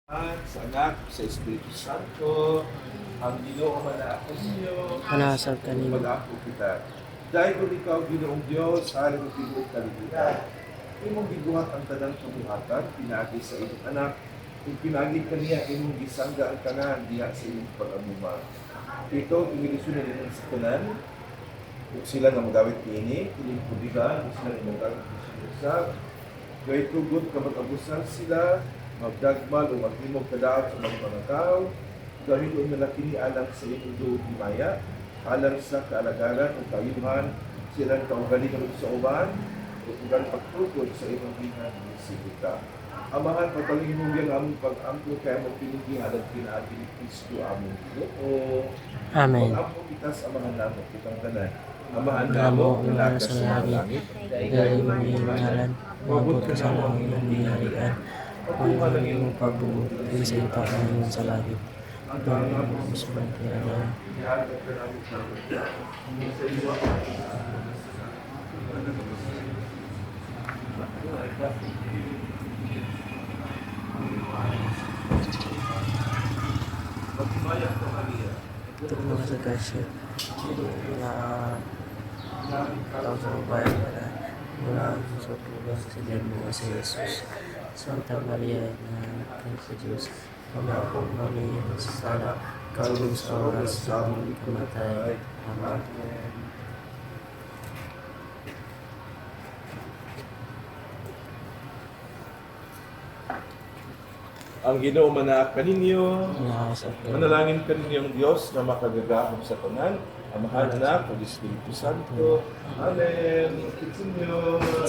Sa Anak, sa Espiritu Santo, ang Ginoo manaapo ninyo, Manasag kanino. pag-ako kita. Dahil kung ikaw, Ginoong Diyos, haring ang tibuok kalibutan, imong gibuhat ang tanang kabuhatan, pinagi sa iyong anak, kung pinagi kaniya, imong gisangga ang tanan, diya sa iyong pag-amuma. Ito, inilisyon na din sa tanan, kung sila na magawit ini, ining pudigan, kung sila na magawit sa kaya tugot ka mag-abusan sila, magdagmal o maghimog kadaot sa mga tao, gawin o nalaki alang sa iyong doon himaya, alang sa kaalagaran o kayuhan, silang kaugalingan sa uban, o ugan pagtukod sa iyong hinan ng sibita. Amahan, pataling mo yan among pag-ampo kaya mo pinigi halang pinaagi ni Kristo among Ginoo. Amen. Pag-ampo kita sa amahan namo, kitang tanan. Amahan Namo, namo, nga nalakas sa sa langit, langit, dahil mo iyong ngalan, mabot ka sa langit ng binarian, pagkuha ng iyong pagbubuti sa ipa ngayon sa langit. Gawin mo ang sumunod na alam. Ito ang mga sagasya na tao sa babae para mula sa tulong sa Diyos sa Jesus. Santa Maria na anak sa Diyos, Ama po Maria sa sala, kalong sa oras sa aming kamatay. Amen. Ang Ginoo manaak kaninyo, Manasag kanino. manalangin kaninyong Diyos na makagagahom sa tanan, Amahan, Anak, o Espiritu Santo. Amen. Kitsin nyo.